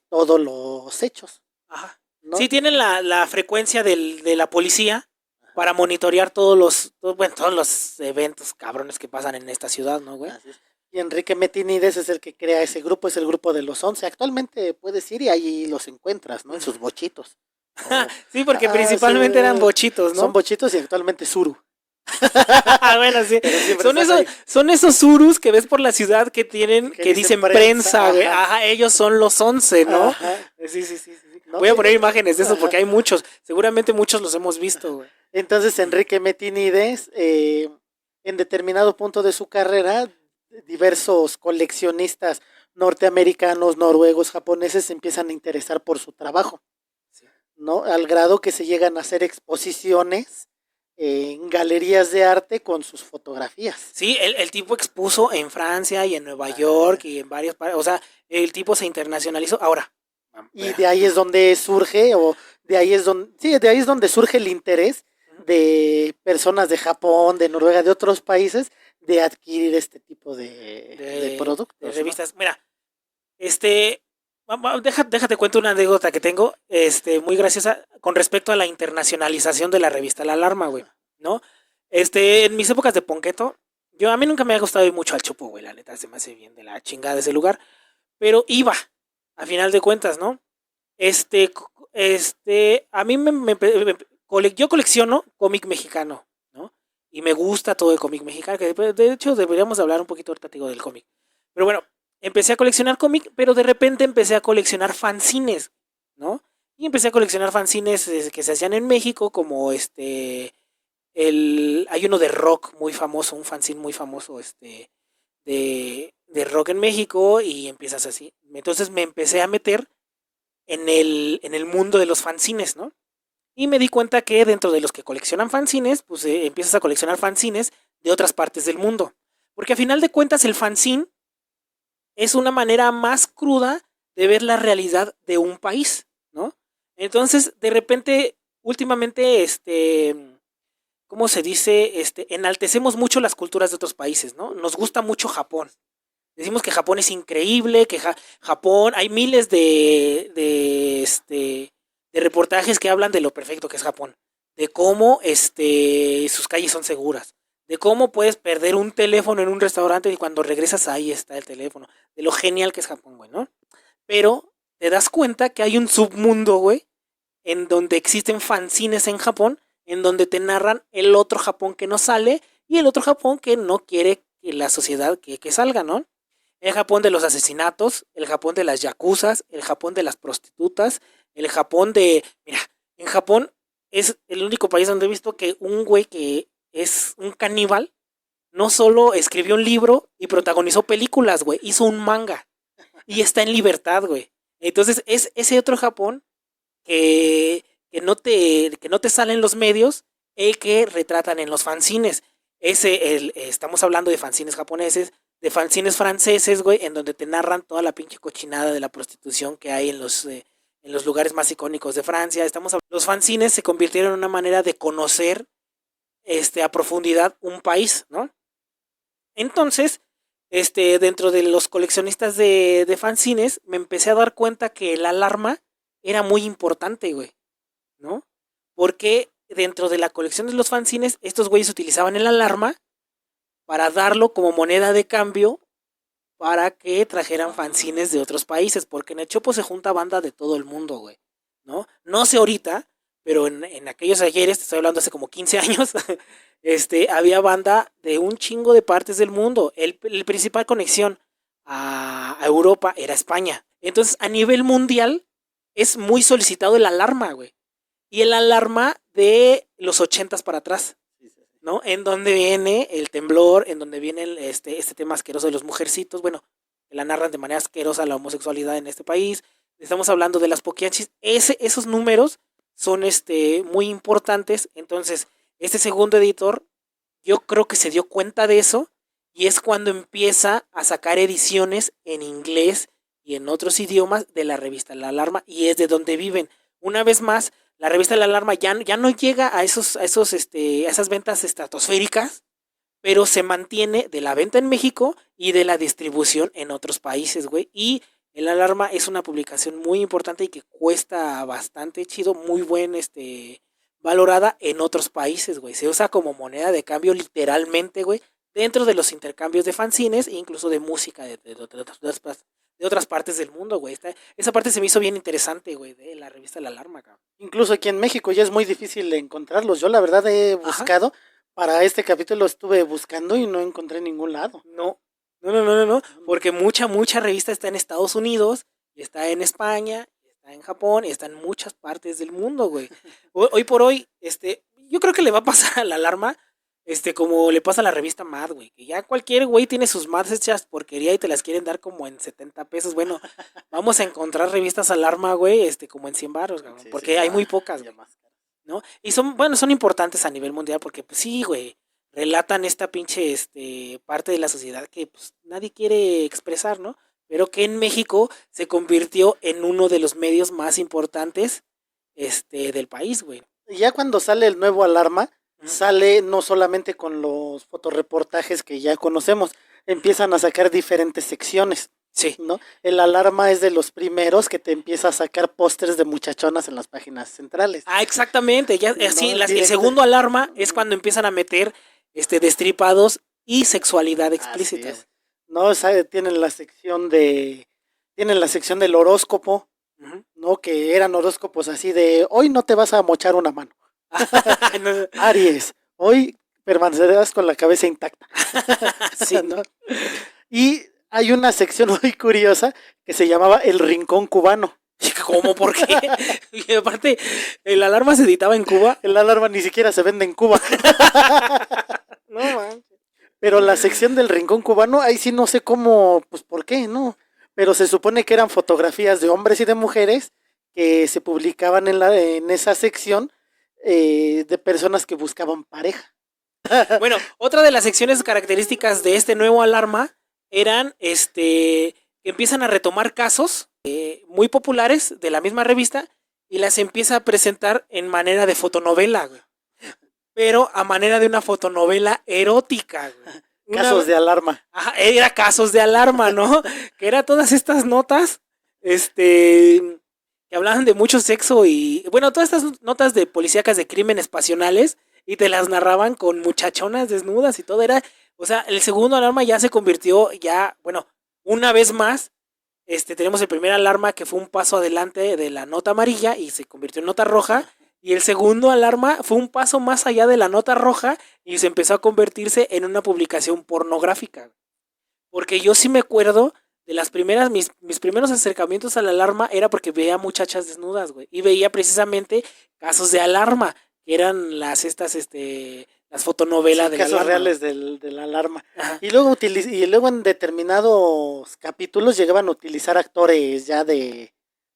todos los hechos. Ajá. ¿No? Sí, tienen la frecuencia de la policía. para monitorear todos los eventos cabrones que pasan en esta ciudad, ¿no, güey? Así es. Y Enrique Metinides es el que crea ese grupo, es el grupo de los 11. Actualmente puedes ir y ahí los encuentras, ¿no? En sus bochitos. Sí, porque principalmente eran bochitos, ¿no? Son bochitos y actualmente Suru. Bueno, sí. Son Son esos surus que ves por la ciudad que tienen, que dicen prensa, güey. Ajá, ellos son los 11, ¿no? Ajá. Sí. ¿No? Voy a poner imágenes de eso porque hay muchos. Seguramente muchos los hemos visto, güey. Entonces Enrique Metinides, en determinado punto de su carrera, diversos coleccionistas norteamericanos, noruegos, japoneses se empiezan a interesar por su trabajo, sí, ¿no? Al grado que se llegan a hacer exposiciones en galerías de arte con sus fotografías. Sí, el tipo expuso en Francia y en Nueva York y en varios países. O sea, el tipo se internacionalizó. Ahora. Y de ahí es donde surge, de ahí es donde surge el interés de personas de Japón, de Noruega, de otros países, de adquirir este tipo de productos. De revistas. ¿No? Mira, déjate cuento una anécdota que tengo, muy graciosa, con respecto a la internacionalización de la revista La Alarma, güey, ¿no? En mis épocas de ponqueto, a mí nunca me ha gustado ir mucho al Chopo, güey, la neta, se me hace bien de la chingada de ese lugar, pero iba, a final de cuentas, ¿no? A mí yo colecciono cómic mexicano, ¿no? Y me gusta todo el cómic mexicano, que de hecho deberíamos hablar un poquito ahorita del cómic. Pero bueno, empecé a coleccionar cómic, pero de repente empecé a coleccionar fanzines, ¿no? Y empecé a coleccionar fanzines que se hacían en México, como hay uno de rock muy famoso, un fanzine muy famoso, de rock en México, y empiezas así. Entonces me empecé a meter en el mundo de los fanzines, ¿no? Y me di cuenta que dentro de los que coleccionan fanzines, pues empiezas a coleccionar fanzines de otras partes del mundo. Porque a final de cuentas el fanzine es una manera más cruda de ver la realidad de un país, ¿no? Entonces, de repente, últimamente, ¿cómo se dice? Enaltecemos mucho las culturas de otros países, ¿no? Nos gusta mucho Japón. Decimos que Japón es increíble, que Japón, hay miles de reportajes que hablan de lo perfecto que es Japón, de cómo sus calles son seguras, de cómo puedes perder un teléfono en un restaurante y cuando regresas ahí está el teléfono, de lo genial que es Japón, güey, ¿no? Pero te das cuenta que hay un submundo, güey, en donde existen fanzines en Japón, en donde te narran el otro Japón que no sale y el otro Japón que no quiere que la sociedad que salga, ¿no? El Japón de los asesinatos, el Japón de las yakuzas, el Japón de las prostitutas, el Japón de... Mira, en Japón es el único país donde he visto que un güey que es un caníbal no solo escribió un libro y protagonizó películas, güey, hizo un manga y está en libertad, güey. Entonces es ese otro Japón que no te sale en los medios, el que retratan en los fanzines. Estamos hablando de fanzines japoneses, de fanzines franceses, güey, en donde te narran toda la pinche cochinada de la prostitución que hay en los lugares más icónicos de Francia. Los fanzines se convirtieron en una manera de conocer a profundidad un país, ¿no? Entonces, dentro de los coleccionistas de fanzines, me empecé a dar cuenta que la alarma era muy importante, güey, ¿no? Porque dentro de la colección de los fanzines, estos güeyes utilizaban el alarma para darlo como moneda de cambio para que trajeran fanzines de otros países, porque en el Chopo se junta banda de todo el mundo, güey, ¿no? No sé ahorita, pero en aquellos ayeres, te estoy hablando hace como 15 años, había banda de un chingo de partes del mundo. El principal conexión a Europa era España. Entonces, a nivel mundial, es muy solicitado el alarma, güey. Y el alarma de los 80s para atrás, ¿no? En donde viene el temblor, en donde viene este tema asqueroso de los mujercitos, bueno, que la narran de manera asquerosa la homosexualidad en este país. Estamos hablando de las poquianchis. Esos números son muy importantes. Entonces, este segundo editor, yo creo que se dio cuenta de eso y es cuando empieza a sacar ediciones en inglés y en otros idiomas de la revista La Alarma, y es de donde viven. Una vez más, la revista La Alarma ya no llega a esas ventas estratosféricas, pero se mantiene de la venta en México y de la distribución en otros países, güey. Y El Alarma es una publicación muy importante y que cuesta bastante chido, muy buen valorada en otros países, güey. Se usa como moneda de cambio literalmente, güey, dentro de los intercambios de fanzines e incluso de música de otras partes del mundo, güey. Esa parte se me hizo bien interesante, güey, de la revista La Alarma, cabrón. Incluso aquí en México ya es muy difícil encontrarlos. Yo la verdad he buscado, para este capítulo estuve buscando y no encontré en ningún lado. No, porque mucha revista está en Estados Unidos, está en España, está en Japón, está en muchas partes del mundo, güey. Hoy por hoy, yo creo que le va a pasar a La Alarma, como le pasa a la revista Mad, güey, que ya cualquier güey tiene sus Mads hechas porquería y te las quieren dar como en 70 pesos. Bueno, vamos a encontrar revistas Alarma, güey, como en 100 baros, cabrón, sí, porque hay muy pocas, güey, ¿no? Y son importantes a nivel mundial porque, pues sí, güey, relatan esta pinche parte de la sociedad que pues nadie quiere expresar, ¿no? Pero que en México se convirtió en uno de los medios más importantes del país, güey. Y ya cuando sale el nuevo Alarma, sale no solamente con los fotoreportajes que ya conocemos, empiezan a sacar diferentes secciones. Sí. ¿No? El Alarma es de los primeros que te empieza a sacar pósters de muchachonas en las páginas centrales. Ah, exactamente. Ya, ¿no? Así, el segundo Alarma es cuando empiezan a meter destripados y sexualidad explícita. No, tienen la sección del horóscopo, ¿no? Que eran horóscopos así de hoy no te vas a mochar una mano. No. Aries, hoy permanecerás con la cabeza intacta. Sí, ¿no? Y hay una sección muy curiosa que se llamaba El Rincón Cubano. ¿Cómo? ¿Por qué? Y aparte, ¿el Alarma se editaba en Cuba? El Alarma ni siquiera se vende en Cuba. No manches. Pero la sección del Rincón Cubano, ahí sí no sé cómo, pues por qué, ¿no? Pero se supone que eran fotografías de hombres y de mujeres que se publicaban en esa sección de personas que buscaban pareja. Bueno, otra de las secciones características de este nuevo Alarma eran que empiezan a retomar casos muy populares de la misma revista y las empieza a presentar en manera de fotonovela, güey. Pero a manera de una fotonovela erótica, güey. Casos de alarma. Ajá, era casos de alarma, ¿no? Que era todas estas notas, que hablaban de mucho sexo y, bueno, todas estas notas de policíacas de crímenes pasionales y te las narraban con muchachonas desnudas y todo. Era, o sea, el segundo Alarma ya se convirtió, bueno, una vez más, tenemos el primer Alarma que fue un paso adelante de la nota amarilla y se convirtió en nota roja. Y el segundo Alarma fue un paso más allá de la nota roja y se empezó a convertirse en una publicación pornográfica. Porque yo sí me acuerdo de las primeras, mis primeros acercamientos al Alarma era porque veía muchachas desnudas, güey. Y veía precisamente casos de Alarma, que eran las fotonovelas del casos Alarma. Reales del Alarma. Y luego en determinados capítulos llegaban a utilizar actores ya de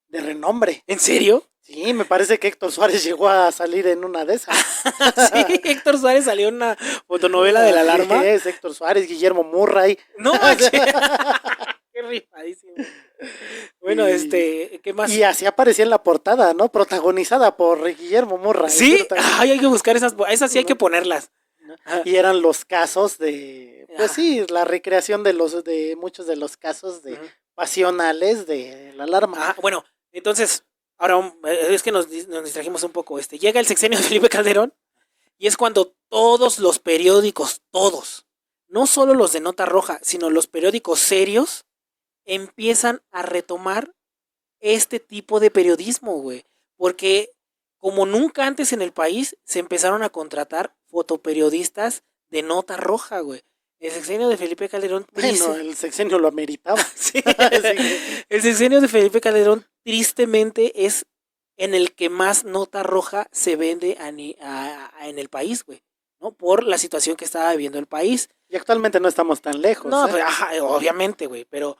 renombre. ¿En serio? Sí, me parece que Héctor Suárez llegó a salir en una de esas. Sí, Héctor Suárez salió en una fotonovela del Alarma. Es Héctor Suárez, Guillermo Murray. No manches. Qué rifadísimo. Bueno, ¿qué más? Y así aparecía en la portada, ¿no? Protagonizada por Guillermo Murray. Sí, ay, hay que buscar esas sí hay que ponerlas. Y eran los casos de, pues sí, la recreación de muchos de los casos de pasionales de la Alarma. Bueno, entonces, ahora es que nos distrajimos un poco. Llega el sexenio de Felipe Calderón y es cuando todos los periódicos, todos, no solo los de nota roja, sino los periódicos serios, empiezan a retomar este tipo de periodismo, güey. Porque como nunca antes en el país se empezaron a contratar fotoperiodistas de nota roja, güey. El sexenio de Felipe Calderón... Bueno, el sexenio lo ameritaba. Sí. El sexenio de Felipe Calderón tristemente es en el que más nota roja se vende en el país, güey, ¿no? Por la situación que estaba viviendo el país. Y actualmente no estamos tan lejos. No, pues, obviamente, güey, pero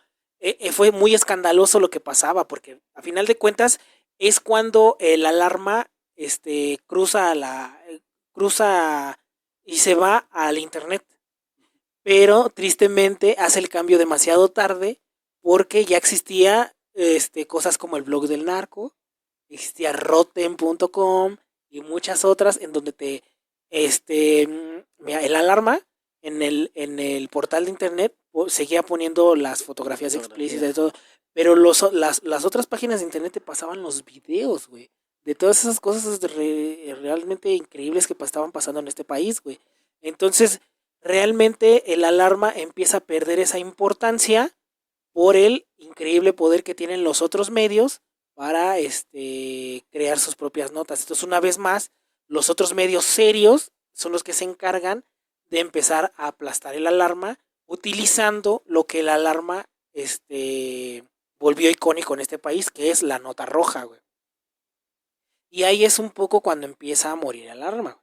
fue muy escandaloso lo que pasaba, porque a final de cuentas es cuando el Alarma cruza y se va al internet. Pero tristemente hace el cambio demasiado tarde porque ya existía cosas como el blog del narco, existía rotten.com y muchas otras en donde mira, el Alarma en el portal de internet seguía poniendo las fotografías explícitas y todo, pero las otras páginas de internet te pasaban los videos, güey, de todas esas cosas realmente increíbles que estaban pasando en este país, güey. Entonces, realmente el alarma empieza a perder esa importancia por el increíble poder que tienen los otros medios para crear sus propias notas. Entonces, una vez más, los otros medios serios son los que se encargan de empezar a aplastar el alarma utilizando lo que el alarma volvió icónico en este país, que es la nota roja, güey. Y ahí es un poco cuando empieza a morir el alarma.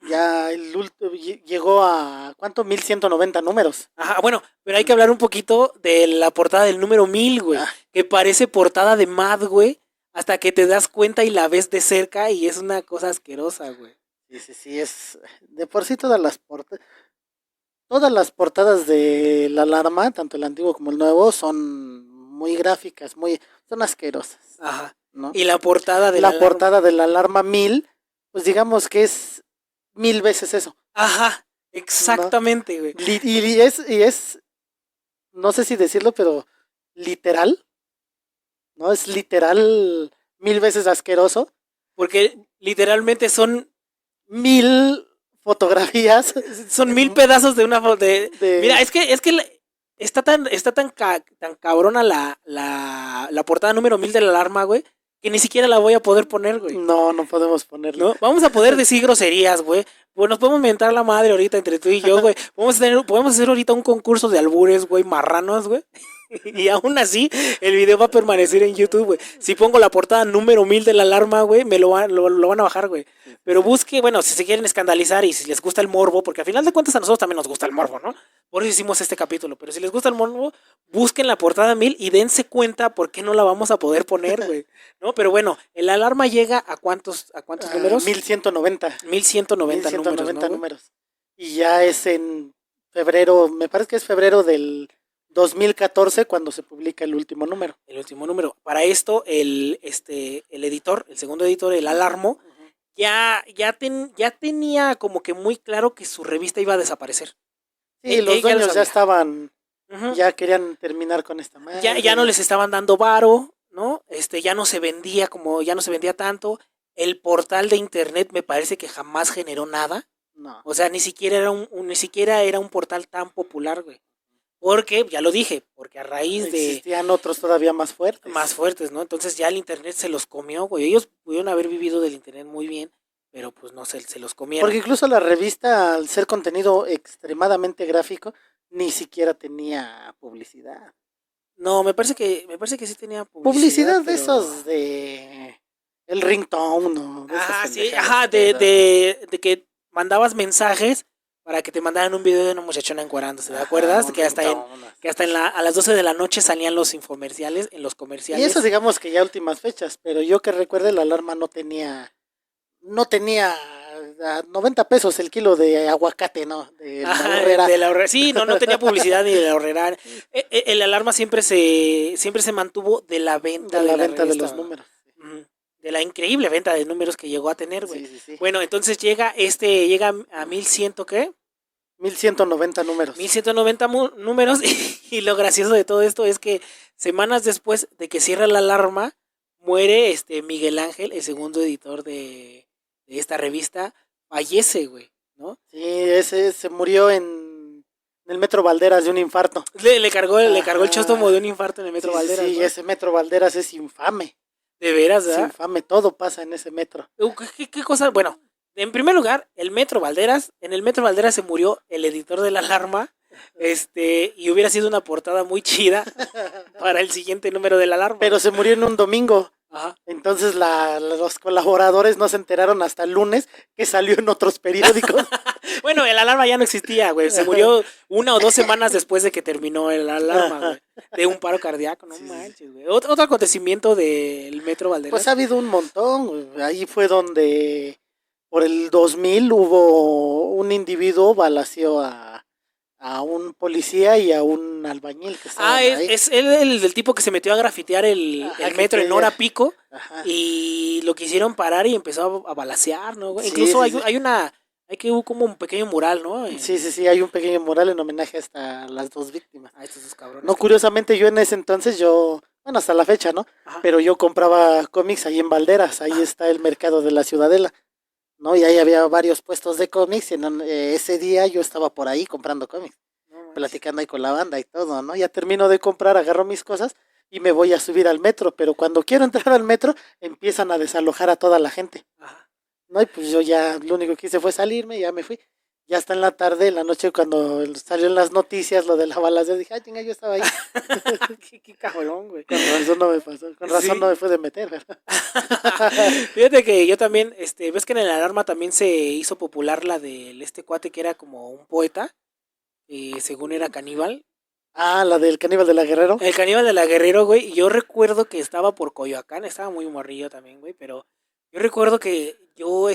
Ya llegó a, ¿cuánto? 1190 números. Ajá, bueno, pero hay que hablar un poquito de la portada del número 1000, güey. Que parece portada de Mad, güey. Hasta que te das cuenta y la ves de cerca y es una cosa asquerosa, güey. Sí, es... De por sí todas las portadas de la alarma, tanto el antiguo como el nuevo, son muy gráficas, son asquerosas. Ajá. ¿No? Y la portada de la portada de la alarma 1000, pues digamos que es 1000 veces eso. Ajá, exactamente, güey. ¿No? Y es, no sé si decirlo, pero literal, ¿no? Es literal 1000 veces asqueroso. Porque literalmente son 1000 fotografías. Son 1000 pedazos de una foto. Mira, es que está tan cabrona la portada número 1000 de la alarma, güey, que ni siquiera la voy a poder poner, güey. No podemos ponerla. ¿No? Vamos a poder decir groserías, güey. Pues nos podemos mentar la madre ahorita entre tú y yo, güey. Podemos hacer ahorita un concurso de albures, güey, marranos, güey. Y aún así, el video va a permanecer en YouTube, güey. Si pongo la portada número 1000 de la alarma, güey, lo van a bajar, güey. Pero busque, bueno, si se quieren escandalizar y si les gusta el morbo, porque al final de cuentas a nosotros también nos gusta el morbo, ¿no? Por eso hicimos este capítulo. Pero si les gusta el morbo, busquen la portada 1000 y dense cuenta por qué no la vamos a poder poner, güey. ¿No? Pero bueno, el alarma llega a cuántos números? 1190. 1190 números. Y ya es en febrero, me parece que es febrero del 2014 cuando se publica el último número. El último número. Para esto, el editor, el segundo editor, el Alarmo, ya tenía como que muy claro que su revista iba a desaparecer. Sí, los dueños ya estaban, ya querían terminar con esta madre. Ya no les estaban dando varo, ¿no? Ya no se vendía tanto. El portal de internet me parece que jamás generó nada. No. O sea, ni siquiera era un portal tan popular, güey. Porque, ya lo dije, porque a raíz existían otros todavía más fuertes. Más fuertes, ¿no? Entonces ya el internet se los comió, güey. Ellos pudieron haber vivido del internet muy bien, pero pues no, se los comieron. Porque incluso la revista, al ser contenido extremadamente gráfico, ni siquiera tenía publicidad. No, me parece que sí tenía publicidad. Publicidad de esos de... El ringtone, ¿no? Sí, ajá, de que mandabas mensajes para que te mandaran un video de una muchachona encuerándose, ¿te acuerdas? Que hasta a las 12 de la noche salían los infomerciales, en los comerciales. Y eso digamos que ya últimas fechas, pero yo que recuerde la alarma no tenía a 90 pesos el kilo de aguacate, ¿no? De la horrera. Sí, no tenía publicidad ni de la horrera. El alarma siempre se mantuvo de la venta de los números. De la increíble venta de números que llegó a tener, güey. Sí. Bueno, entonces llega a 1100, ¿qué? 1190 números. 1190 números y lo gracioso de todo esto es que semanas después de que cierra la alarma, muere Miguel Ángel, el segundo editor de esta revista, fallece, güey, ¿no? Sí, ese se murió en el Metro Valderas de un infarto. Le cargó el chóstomo de un infarto en el Metro Valderas. Sí, ¿no? Ese Metro Valderas es infame. De veras, ¿verdad? Es infame, todo pasa en ese metro. ¿Qué cosa? Bueno, en primer lugar, en el Metro Valderas se murió el editor de la alarma, y hubiera sido una portada muy chida para el siguiente número de la alarma. Pero se murió en un domingo. Ajá. Entonces los colaboradores no se enteraron hasta el lunes que salió en otros periódicos. Bueno, el alarma ya no existía, güey. Se murió 1 o 2 semanas después de que terminó el alarma, güey. De un paro cardíaco, no manches, güey. Otro acontecimiento del Metro Valderas. Pues ha habido un montón, güey. Ahí fue donde por el 2000 hubo un individuo balaceó a un policía y a un albañil que estaba ahí. Es él el tipo que se metió a grafitear el metro en hora pico. Ajá. Y lo quisieron parar y empezó a balacear, ¿no? Sí, incluso hay que hubo como un pequeño mural, ¿no? Sí, hay un pequeño mural en homenaje a las dos víctimas. A estos dos cabrones. No, curiosamente yo en ese entonces yo bueno, hasta la fecha, ¿no? Ajá. Pero yo compraba cómics ahí en Valderas, ahí está el mercado de la Ciudadela, ¿no? Y ahí había varios puestos de cómics y ese día yo estaba por ahí comprando cómics, No manches. platicando ahí con la banda y todo, ¿no? Ya termino de comprar, agarro mis cosas y me voy a subir al metro, pero cuando quiero entrar al metro empiezan a desalojar a toda la gente, Ajá. ¿no? Y pues yo ya lo único que hice fue salirme, ya me fui. Ya hasta en la tarde, en la noche, cuando salió en las noticias lo de la balacera, dije, chinga, yo estaba ahí. Qué cabrón, güey. Con razón no me pasó, con razón no Sí. me fue de meter, ¿verdad? Fíjate que yo también, ves que en el Alarma también se hizo popular la de este cuate que era como un poeta, según era caníbal. Ah, la del caníbal de la Guerrero. El caníbal de la Guerrero, güey, y yo recuerdo que estaba por Coyoacán, estaba muy morrillo también, güey, pero yo recuerdo que yo,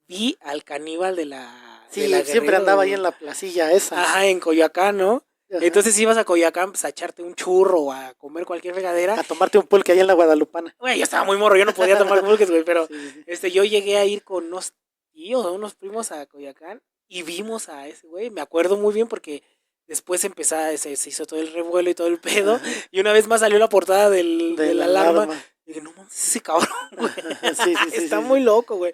vi al caníbal de la Sí, siempre Guerrero, andaba ahí güey. en la placilla esa. Ajá, en Coyoacán, ¿no? Ajá. Entonces ibas a Coyoacán pues, a echarte un churro o a comer cualquier regadera. A tomarte un pulque ahí en la Guadalupana. Güey, yo estaba muy morro, yo no podía tomar pulques, güey, pero Sí. yo llegué a ir con unos tíos o unos primos a Coyoacán y vimos a ese güey. Me acuerdo muy bien porque después se hizo todo el revuelo y todo el pedo. Ajá. Y una vez más salió la portada de De la la alarma. alarma. Y dije, no mames, ese cabrón, güey. Sí, sí, sí, Está sí, muy sí. loco, güey.